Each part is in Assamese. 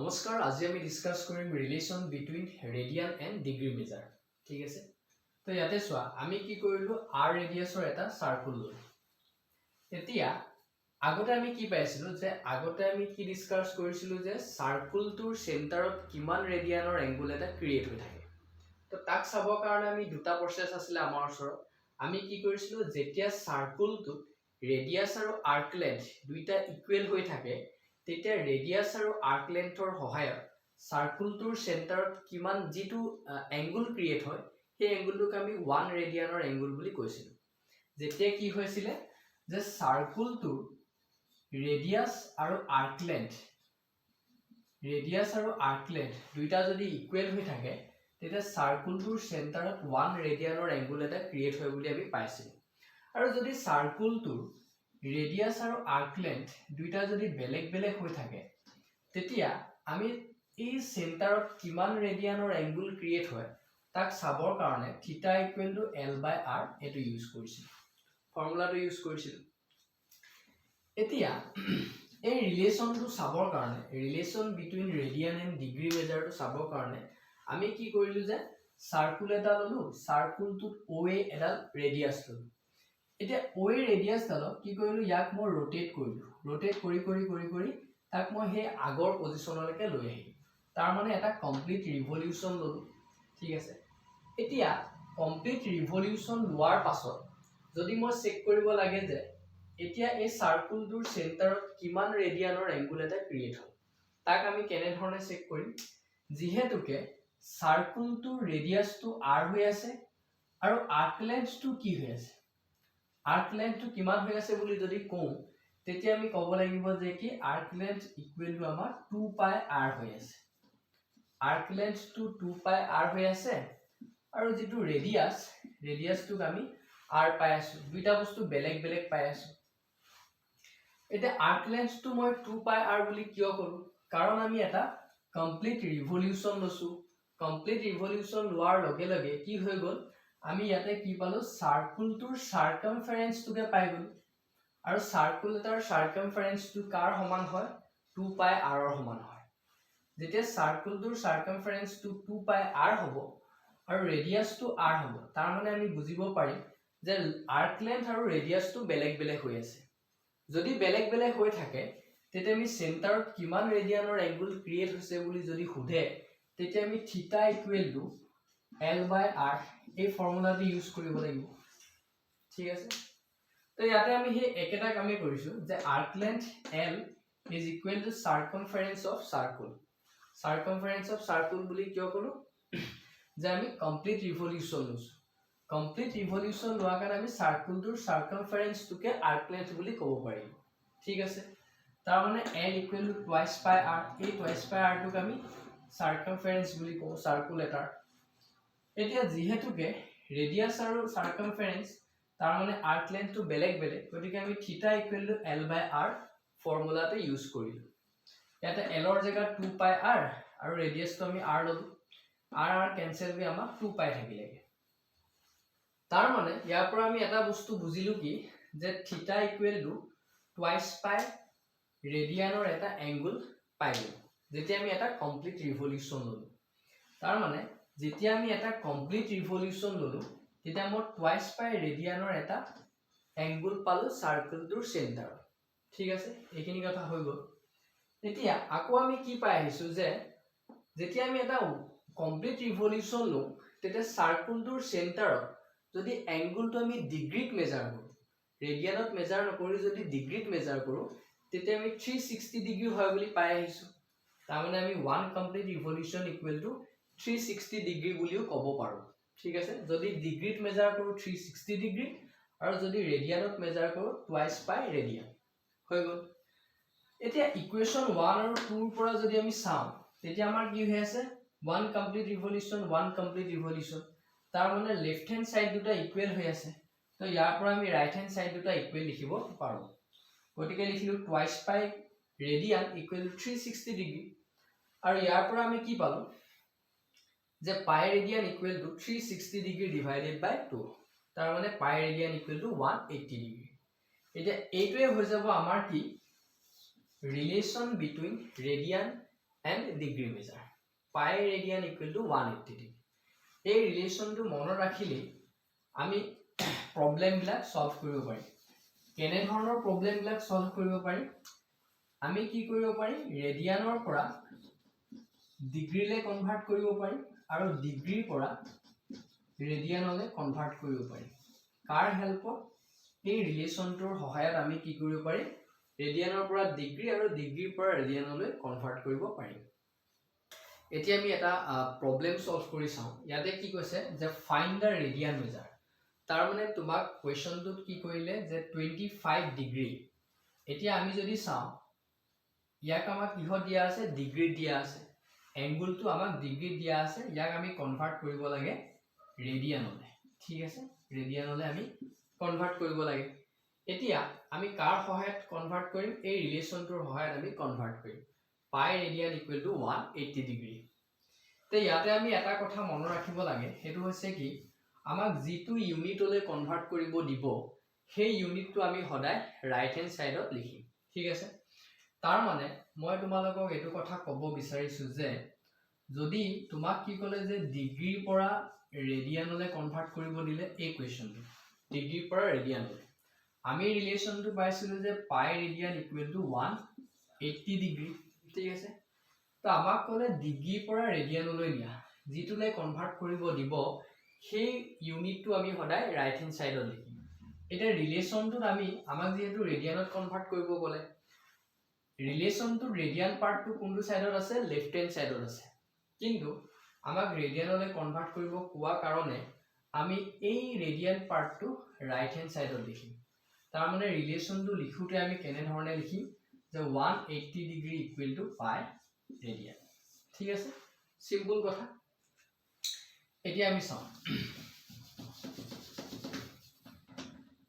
নমস্কাৰ, আজি আমি ডিসকাস কৰিম relation between radian and degree measure. ঠিক আছে, তো ইয়াতে চোৱা আমি কি কৰিলো r ৰেডিয়াছৰ এটা সাৰ্কুল ললো। এতিয়া আগতে আমি কি পাইছিলো যে আগতে আমি কি ডিসকাস কৰিছিলো যে সাৰ্কুলটোৰ চেণ্টাৰত কিমান ৰেডিয়ানৰ এংগল এটা ক্ৰিয়েট হৈ থাকে। তো তাক চাবৰ কাৰণে আমি দুটা প্ৰচেছ আছিল আমাৰ ওচৰত। আমি কি কৰিছিলো যেতিয়া সাৰ্কুলটোত ৰেডিয়াছ আৰু আৰ্ক লেন্থ দুইটা ইকুৱেল হৈ থাকে তেতিয়া ৰেডিয়াছ আৰু আৰ্ক লেন্থৰ সহায়ত সাৰ্কুলটোৰ চেণ্টাৰত কিমান যিটো এংগল ক্ৰিয়েট হয় সেই এংগলটোক আমি 1 ৰেডিয়ানৰ এংগল বুলি কৈছিলো। যেতিয়া কি হৈছিলে যে সাৰ্কুলটোৰ ৰেডিয়াছ আৰু আৰ্ক লেন্থ দুইটা যদি ইকুৱেল হৈ থাকে তেতিয়া সাৰ্কুলটোৰ চেণ্টাৰত 1 ৰেডিয়ানৰ এংগল এটা ক্ৰিয়েট হয় বুলি আমি পাইছিলো। আৰু যদি সাৰ্কুলটোৰ ৰেডিয়াছ আৰু আৰ্ক লেন্থ দুইটা যদি বেলেগ বেলেগ হৈ থাকে তেতিয়া আমি এই চেণ্টাৰত কিমান ৰেডিয়ানৰ এংগল ক্ৰিয়েট হয় তাক চাবৰ কাৰণে থিটা ইকুৱেল টু l/r এটো ইউজ কৰিছিল, ফৰ্মুলাটো ইউজ কৰিছিল। এতিয়া এই ৰিলেশনটো চাবৰ কাৰণে relation between radian and degree মেজাৰটো চাবৰ কাৰণে আমি কি কৰিলো যে সাৰ্কুল এটা ললো, সাৰ্কুলটোত OA এডাল ৰেডিয়াছ ললো। এতিয়া OA ৰেডিয়াছডালক কি কৰিলো ইয়াক মই ৰোটেট কৰিলো, ৰোটেট কৰি কৰি কৰি কৰি তাক মই সেই আগৰ পজিশনলৈকে লৈ আহিলো। তাৰ মানে এটা কমপ্লিট ৰিভলিউশন ললো। ঠিক আছে, এতিয়া কমপ্লিট ৰিভলিউশন লোৱাৰ পাছত যদি মই চেক কৰিব লাগে যে এতিয়া এই সাৰ্কুলটোৰ চেণ্টাৰত কিমান ৰেডিয়ানৰ এংগল এটা ক্ৰিয়েট হয় তাক আমি কেনে ধৰণে চেক কৰিম। যিহেতুকে সাৰ্কুলটোৰ ৰেডিয়াছটো r হৈ আছে আৰু আৰ্ক লেন্থটো কি হৈ আছে, আৰ্ক লেন্থটো কিমান হৈ আছে বুলি যদি কওঁ তেতিয়া আমি ক'ব লাগিব যে কি আৰ্ক লেন্থ ইকুৱেল টু আমাৰ 2πr হৈ আছে। আৰ্ক লেন্থটো 2πr হৈ আছে আৰু যিটো ৰেডিয়াছটোক আমি r পাই আছো, দুইটা বস্তু বেলেগ বেলেগ পাই আছো। এতিয়া আৰ্ক লেন্থটো মই 2πr বুলি কিয় কলো, কাৰণ আমি এটা কমপ্লিট ৰিভলিউশন লৈছো। কমপ্লিট ৰিভলিউশন লোৱাৰ লগে লগে কি হৈ গল আমি ইয়াতে কি পালো সাৰ্কুলটোৰ সাৰ্কামফাৰেন্সটোকে পাই গলো। আৰু সাৰ্কুল এটাৰ সাৰ্কামফাৰেন্সটো কাৰ সমান হয় 2πr ৰ সমান হয়। যেতিয়া সাৰ্কুলটোৰ সাৰ্কামফাৰেন্সটো 2πr হ'ব আৰু ৰেডিয়াছটো r হ'ব তাৰ মানে আমি বুজিব পাৰিম যে আৰ্ক লেন্থ আৰু ৰেডিয়াছটো বেলেগ বেলেগ হৈ আছে। যদি বেলেগ বেলেগ হৈ থাকে তেতিয়া আমি চেণ্টাৰত কিমান ৰেডিয়ানৰ এংগল ক্ৰিয়েট হৈছে বুলি যদি সোধে তেতিয়া আমি থিটা ইকুৱেল টু l/r এই ফৰ্মুলাটো ইউজ কৰিব লাগিব। ঠিক আছে, তো ইয়াতে আমি সেই একেটা কামেই কৰিছো যে arc length l is equal to circumference of circle. Circumference of circle বুলি কিয় কলো যে আমি কমপ্লিট ৰিভলিউশন লৈছো। কমপ্লিট ৰিভলিউশন লোৱাৰ কাৰণে আমি সাৰ্কুলটোৰ সাৰ্কামফাৰেন্সটোকে আৰ্ক লেন্থ বুলি ক'ব পাৰিম। ঠিক আছে, তাৰ মানে l ইকুৱেল টু টুৱাইচ পাই r, এই টুৱাইচ পাই r টোক আমি সাৰ্কামফাৰেন্স বুলি কওঁ সাৰ্কুল এটাৰ। এতিয়া যিহেতুকে ৰেডিয়াছ আৰু সাৰ্কামফাৰেন্স তাৰ মানে আৰ্ক লেন্থটো বেলেগ বেলেগ গতিকে আমি থিটা ইকুৱেল টু l/r ফৰ্মুলাটো ইউজ কৰিলো। ইয়াতে l ৰ জেগাত 2πr আৰু ৰেডিয়াছটো আমি r ললো, r কেনসেল হৈ আমাক 2π থাকিলেগে। তাৰ মানে ইয়াৰ পৰা আমি এটা বস্তু বুজিলো কি যে থিটা ইকুৱেল টু টুৱাইচ পাই ৰেডিয়ানৰ এটা এংগল পাই গলো যেতিয়া আমি এটা কমপ্লিট ৰিভলিউশন ললো। তাৰ মানে যেতিয়া আমি এটা কমপ্লিট ৰিভলিউশন ললো তেতিয়া মই টুৱাইচ পাই ৰেডিয়ানৰ এটা এংগল পালো সাৰ্কুলটোৰ চেণ্টাৰত। ঠিক আছে, এইখিনি কথা হৈ গল। এতিয়া আকৌ আমি কি পাই আহিছো যে যেতিয়া আমি এটা কমপ্লিট ৰিভলিউশন লওঁ তেতিয়া সাৰ্কুলটোৰ চেণ্টাৰত যদি এংগলটো আমি ডিগ্ৰীত মেজাৰ কৰো, ৰেডিয়ানত মেজাৰ নকৰি যদি ডিগ্ৰীত মেজাৰ কৰো তেতিয়া আমি 360 ডিগ্ৰী হয় বুলি পাই আহিছো। তাৰ মানে আমি 1 কমপ্লিট ৰিভলিউশন ইকুৱেল টু 360 ডিগ্ৰী বুলিও ক'ব পাৰো। ঠিক আছে, যদি ডিগ্ৰীত মেজাৰ কৰো 360 ডিগ্ৰী আৰু যদি ৰেডিয়ানত মেজাৰ কৰো টুৱাইচ পাই ৰেডিয়ান হৈ গল। এতিয়া ইকুৱেশ্যন 1 আৰু 2 ৰ পৰা যদি আমি চাওঁ তেতিয়া আমাৰ কি হৈ আছে 1 কমপ্লিট ৰিভলিউশন 1 কমপ্লিট ৰিভলিউশন, তাৰ মানে লেফট হেণ্ড সাইড দুটা ইকুৱেল হৈ আছে। তো ইয়াৰ পৰা আমি ৰাইট হেণ্ড সাইড দুটা ইকুৱেল লিখিব পাৰো। গতিকে লিখিলো টুৱাইচ পাই ৰেডিয়ান ইকুৱেল টু 360 ডিগ্ৰী আৰু ইয়াৰ পৰা আমি কি পালো যে pi radian equal to 360 degree divided by 2, তাৰ মানে পাই ৰেডিয়ান ইকুৱেল টু 180 ডিগ্ৰী। এতিয়া এইটোৱে হৈ যাব আমাৰ কি relation between radian and degree measure. Pi radian equal to 180 degree. এই ৰিলেশ্যনটো মনত ৰাখিলে আমি প্ৰবলেমবিলাক সলভ কৰিব পাৰিম। কেনে ধৰণৰ প্ৰবলেমবিলাক সলভ কৰিব পাৰিম? আমি কি কৰিব পাৰিম? ৰেডিয়ানৰ পৰা ডিগ্ৰীলৈ কনভাৰ্ট কৰিব পাৰিম আৰু ডিগ্ৰীৰ পৰা ৰেডিয়ানলৈ কনভাৰ্ট কৰিব পাৰিম। কাৰ হেল্পত? এই ৰিলেশ্যনটোৰ সহায়ত আমি কি কৰিব পাৰিম? ৰেডিয়ানৰ পৰা ডিগ্ৰী আৰু ডিগ্ৰীৰ পৰা ৰেডিয়ানলৈ কনভাৰ্ট কৰিব পাৰিম। এতিয়া আমি এটা প্ৰবলেম সলভ কৰি চাওঁ। ইয়াতে কি কৈছে যে ফাইন্ড দ্য ৰেডিয়ান মেজাৰ। তাৰ মানে তোমাক কুৱেশ্যনটোত কি কৰিলে যে 25 ডিগ্ৰী। এতিয়া আমি যদি চাওঁ ইয়াক আমাক কিহত দিয়া আছে? ডিগ্ৰীত দিয়া আছে। এংগুলটো আমাক ডিগ্ৰীত দিয়া আছে, ইয়াক আমি কনভাৰ্ট কৰিব লাগে ৰেডিয়ানলৈ। ঠিক আছে, ৰেডিয়ানলৈ আমি কনভাৰ্ট কৰিব লাগে। এতিয়া আমি কাৰ সহায়ত কনভাৰ্ট কৰিম? এই ৰিলেশ্যনটোৰ সহায়ত আমি কনভাৰ্ট কৰিম। পাই ৰেডিয়ান ইকুৱেল টু 180 ডিগ্ৰী। তে ইয়াতে আমি এটা কথা মনত ৰাখিব লাগে, সেইটো হৈছে কি আমাক যিটো ইউনিটলৈ কনভাৰ্ট কৰিব দিব সেই ইউনিটটো আমি সদায় ৰাইট হেণ্ড সাইডত লিখিম। ঠিক আছে, তাৰ মানে মই তোমালোকক এইটো কথা ক'ব বিচাৰিছো যে যদি তোমাক কি ক'লে যে ডিগ্ৰীৰ পৰা ৰেডিয়ানলৈ কনভাৰ্ট কৰিব দিলে, এই কুৱেশ্যনটো ডিগ্ৰীৰ পৰা ৰেডিয়ানলৈ, আমি ৰিলেশ্যনটো পাইছিলো যে pi radian equal two 180 degree. ঠিক আছে, তো আমাক ক'লে ডিগ্ৰীৰ পৰা ৰেডিয়ানলৈ নিয়া, যিটোলৈ কনভাৰ্ট কৰিব দিব সেই ইউনিটটো আমি সদায় ৰাইট হেণ্ড সাইডত লিখিম। এতিয়া ৰিলেশ্যনটোত আমাক যিহেতু ৰেডিয়ানত কনভাৰ্ট কৰিব ক'লে, ৰিলেশ্যনটোত ৰেডিয়ান পাৰ্টটো কোনটো সাইডত আছে? লেফট হেণ্ড সাইডত আছে। কিন্তু আমাক ৰেডিয়ানলৈ কনভাৰ্ট কৰিব কোৱা কাৰণে আমি এই ৰেডিয়ান পাৰ্টটো ৰাইট হেণ্ড সাইডত লিখিম। তাৰ মানে ৰিলেশ্যনটো লিখোতে আমি কেনে ধৰণে লিখিম যে 180 ডিগ্ৰী ইকুৱেল টু পাই ৰেডিয়ান। ঠিক আছে, সিম্পল কথা। এতিয়া আমি চাওঁ,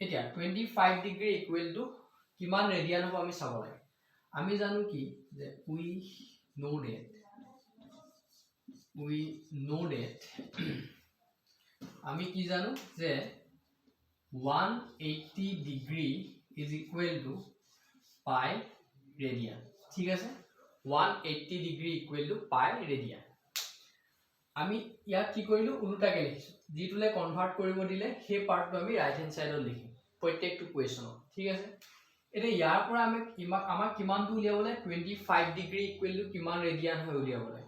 এতিয়া 25 ডিগ্ৰী ইকুৱেল টু কিমান ৰেডিয়ান হ'ব আমি চাব লাগে। আমি জানো কি যে উই নো ডেট আমি কি জানো যে 180 ডিগ্ৰী ইজ ইকুৱেল টু পাই ৰেডিয়ান। ঠিক আছে, 180 ডিগ্ৰী ইকুৱেল টু পাই ৰেডিয়ান। আমি ইয়াত কি কৰিলো? উল্টাকে লিখিছো। যিটোলৈ কনভাৰ্ট কৰিব দিলে সেই পাৰ্টটো আমি ৰাইট হেণ্ড সাইডত লিখিম প্ৰত্যেকটো কুৱেশ্যনত। ঠিক আছে, এতিয়া ইয়াৰ পৰা আমাক কিমানটো উলিয়াবলৈ? 25 ডিগ্ৰী ইকুৱেল টু কিমান ৰেডিয়ান হয় উলিয়াবলৈ।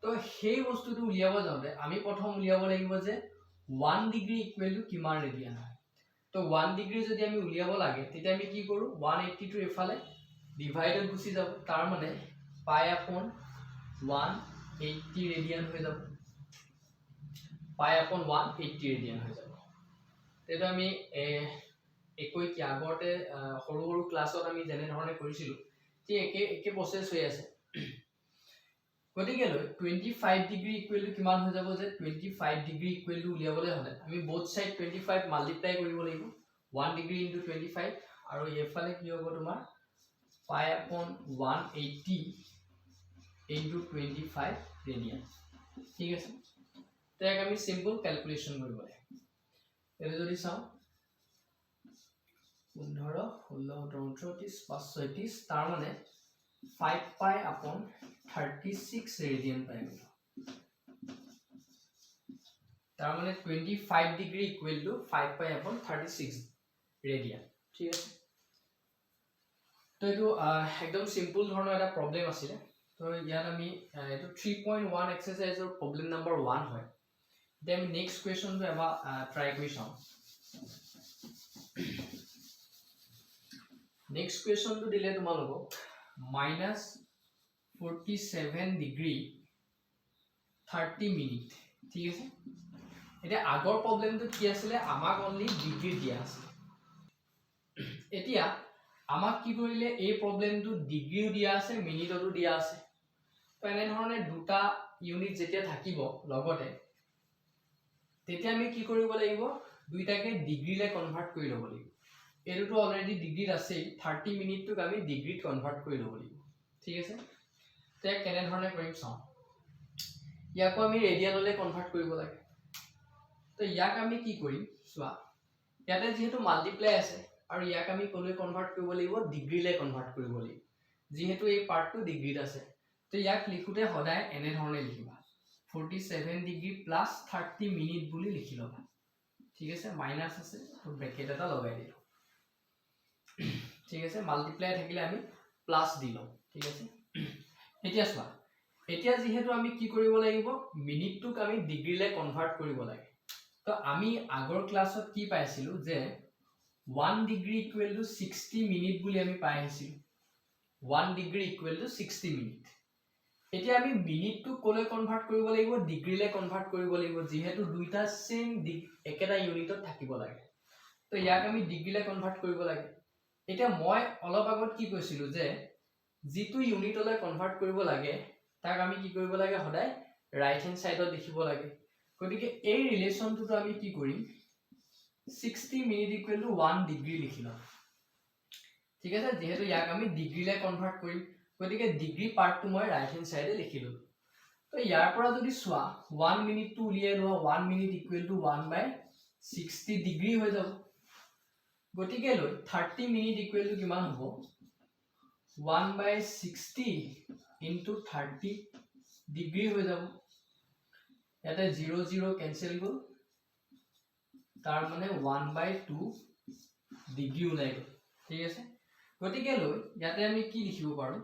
তো সেই বস্তুটো উলিয়াব যাওঁতে আমি প্ৰথম উলিয়াব লাগিব যে 1 ডিগ্ৰী ইকুৱেল টু কিমান ৰেডিয়ান হয়। তো 1 ডিগ্ৰী যদি আমি উলিয়াব লাগে তেতিয়া আমি কি কৰোঁ? 180টো এফালে ডিভাইডত গুচি যাব, তাৰ মানে পাই আপন 180 ৰেডিয়ান হৈ যাব। পাই আপন 180 ৰেডিয়ান হৈ যাব। তেতিয়া আমি কি আগতে সৰু সৰু ক্লাছত আমি যেনে ধৰণে কৰিছিলোঁ ঠিক একে প্ৰচেছ হৈ আছে। গতিকে 25 ডিগ্ৰী ইকুৱেল টু কিমান হৈ যাব? যে 25 ডিগ্ৰী ইকুৱেল টু উলিয়াবলৈ হ'লে আমি বোথ সাইড 25 মাল্টিপ্লাই কৰিব লাগিব। 1 ডিগ্ৰী ইনটু 25 আৰু এইফালে কি হ'ব তোমাৰ পাই আপন 180 ইনটু 25 ৰেডিয়ান। ঠিক আছে, তাক আমি সিম্পল ক্যালকুলেশন কৰিব লাগে। এটা যদি চাওঁ 15 16 17 30 536, তাৰ মানে 5 পাই আপন 36 ৰেডিয়ান পাই গ'ল। তাৰ মানে 25 ডিগ্ৰী ইকুৱেল টু 5 পাই আপন 36 ৰেডিয়ান। ঠিক আছে, তো এইটো একদম সিম্পল ধৰণৰ এটা প্ৰবলেম আছিল। তো ইয়াত আমি এইটো 3.1 এক্সাৰসাইজৰ প্ৰবলেম নম্বৰ 1 হয়। এতিয়া আমি নেক্সট কুৱেশ্যনটো এবাৰ ট্ৰাই কৰি চাওঁ। নেক্সট কুৱেশ্যনটো দিলে তোমালোকক -47 ডিগ্ৰী 30 মিনিট। ঠিক আছে, এতিয়া আগৰ প্ৰবলেমটোত কি আছিলে? আমাক অনলি ডিগ্ৰী দিয়া আছিল। এতিয়া আমাক কি কৰিলে? এই প্ৰবলেমটো ডিগ্ৰীও দিয়া আছে, মিনিটতো দিয়া আছে। তো এনেধৰণে দুটা ইউনিট যেতিয়া থাকিব লগতে তেতিয়া আমি কি কৰিব লাগিব? দুইটাকে ডিগ্ৰীলৈ কনভাৰ্ট কৰি ল'ব লাগিব। এইটোতো অলৰেডি ডিগ্ৰীত আছেই, 30 মিনিটটোক আমি ডিগ্ৰীত কনভাৰ্ট কৰি ল'ব লাগিব। ঠিক আছে, তো কেনেধৰণে কৰিম চাওঁ। ইয়াকো আমি ৰেডিয়ানলৈ কনভাৰ্ট কৰিব লাগে। তো ইয়াক আমি কি কৰিম চোৱা, ইয়াতে যিহেতু মাল্টিপ্লাই আছে আৰু ইয়াক আমি ক'লৈ কনভাৰ্ট কৰিব লাগিব? ডিগ্ৰীলৈ কনভাৰ্ট কৰিব লাগিব, যিহেতু এই পাৰ্টটো ডিগ্ৰীত আছে। তো তো ইয়াক লিখোতে সদায় এনে ধৰণে লিখিবা 47 ডিগ্ৰী প্লাস 30 মিনিট বুলি লিখি লবা ঠিক আছে মাইনাস আছে তো ব্ৰেকেট এটা লগাই দিলো ঠিক আছে মাল্টিপ্লাই থাকিলে আমি প্লাস দিলো ঠিক আছে এতিয়া চোৱা এতিয়া যেহেতু আমি কি কৰিব লাগিব মিনিটটোক আমি ডিগ্ৰীলে কনভাৰ্ট কৰিব লাগে তো আমি আগৰ ক্লাছত কি পাইছিলো যে 1 ডিগ্ৰী ইকুৱেল টু 60 মিনিট বুলি আমি পাই আহিছিলো 1 ডিগ্ৰী ইকুৱেল টু 60 মিনিট এতিয়া আমি মিনিটটো কোলে কনভাৰ্ট কৰিব লাগিব ডিগ্ৰীলে কনভাৰ্ট কৰিব লাগিব যেহেতু দুইটা সেম একেটা ইউনিটত থাকিব লাগে তো ইয়াক আমি ডিগ্ৰীলে কনভাৰ্ট কৰিব লাগে এতিয়া মই অলপ আগত কি কৈছিলো যে যেটো ইউনিটলৈ কনভাৰ্ট কৰিব লাগে তাক আমি কি কৰিব লাগে সদায় ৰাইট হ্যান্ড সাইডত দেখিব লাগে গতিকে এই ৰিলেচনটো আমি কি কৰিম 60 মিনিট ইকুৱেল টু 1 ডিগ্ৰী লিখিলা ঠিক আছে যেহেতু ইয়াক আমি ডিগ্ৰীলে কনভাৰ্ট কৰিম গতিকে ডিগ্ৰী পাৰ্টটো মই ৰাইট হ্যান্ড সাইডে লিখিলো তো ইয়াৰ পৰা যদি সোৱা 1 মিনিট টু উলিয়াই লোৱা 1 মিনিট ইকুৱেল টু 1/60 ডিগ্ৰী হৈ যাব গতিকে লৈ 30 মিনিট ইকুৱেল টু কিমান হ'ব 1/60 into 30 ডিগ্ৰী হৈ যাব ইয়াতে 0 0 কেনসেল গল তাৰ মানে 1/2 ডিগ্ৰী ওলাই গল ঠিক আছে গতিকে লৈ ইয়াতে আমি কি লিখিব পাৰো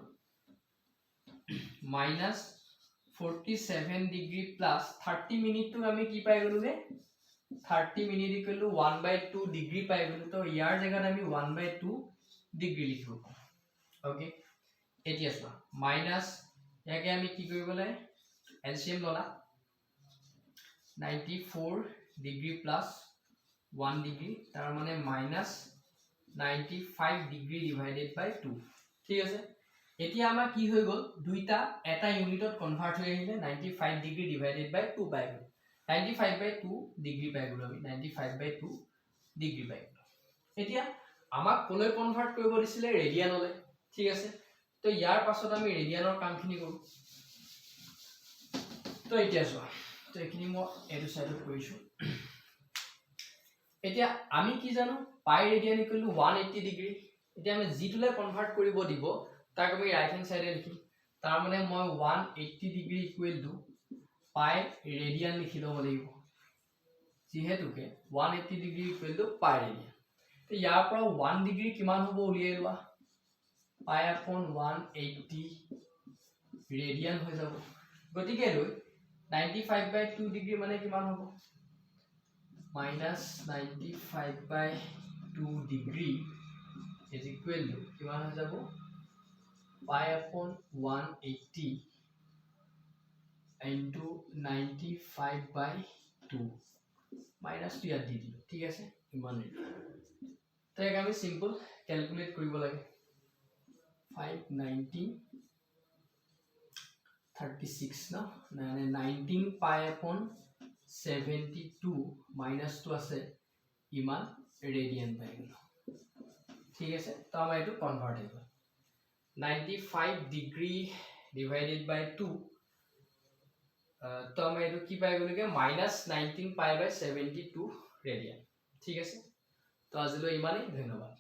-47 ডিগ্ৰী প্লাস 30 মিনিটটো আমি কি পাই গলুগে 30 মিনিট ইকুৱেল টু 1/2 ডিগ্ৰী পাই গলো তো ইয়াৰ জায়গাত আমি 1/2 ডিগ্ৰী লিখিব ওকে এতিয়া চোৱা মাইনাস ইয়াকে আমি কি কৰিব লাগে এলসিএম ললা 94 ডিগ্ৰী প্লাস 1 ডিগ্ৰী তাৰ মানে -95 ডিগ্ৰী ডিভাইডেড বাই 2 ঠিক আছে এতিয়া আমাৰ কি হৈ গল দুইটা এটা ইউনিটত কনভাৰ্ট হৈ আহিলে 95 ডিগ্ৰী ডিভাইডেড বাই 2 পাই গল 95/2 ডিগ্ৰী পাই গলো আমি 95/2 ডিগ্ৰী পাই গলো এতিয়া আমাক কোলে কনভাৰ্ট কৰিব দিছিলে ৰেডিয়ানলে ঠিক আছে তো ইয়াৰ পাছত আমি ৰেডিয়ানৰ কামখিনি কৰো তো এতিয়া চোৱা তো এখিনি মই এটো সাইডত কৰিছো এতিয়া আমি কি জানো পাই ৰেডিয়ান ইকুৱেল টু 180 ডিগ্ৰী এতিয়া আমি জিটোলে কনভাৰ্ট কৰিব দিব তাক আমি ৰাইট হ্যান্ড সাইডে লিখিম তাৰ মানে মই 180 ডিগ্ৰী ইকুৱেল টু পাই ৰেডিয়ান লিখি লব লাগিব যেহেতুকে 180 ডিগ্ৰী ইকুৱেল টু পাই ৰেডিয়ান তো ইয়াৰ পৰা 1 ডিগ্ৰী কিমান হ'ব উলিয়াই লোৱা পাই আপন 180 ৰেডিয়ান হৈ যাব গতিকে লৈ 95/2 ডিগ্ৰী মানে কিমান হ'ব -95/2 ডিগ্ৰী is equal to কিমান হৈ যাব পাই আপন 180 into 95/2 মাইনাস 2 ইয়াত দি দিলো ঠিক আছে ইমান তো এক আমি সিম্পল ক্যালকুলেট কৰিব লাগে 519 36 না মানে 19 পাই আপন 72 মাইনাস 2 আছে ইমান ৰেডিয়ান পাই গলো ঠিক আছে তো আমাৰ এটো কনভাৰ্ট হৈ গল 95 ডিগ্ৰী ডিভাইডেড বাই 2 তো আমাৰ এটো কি পাই গলকে -19 পাই বাই 72 ৰেডিয়ান ঠিক আছে তো আজিলৈ ইমানেই ধন্যবাদ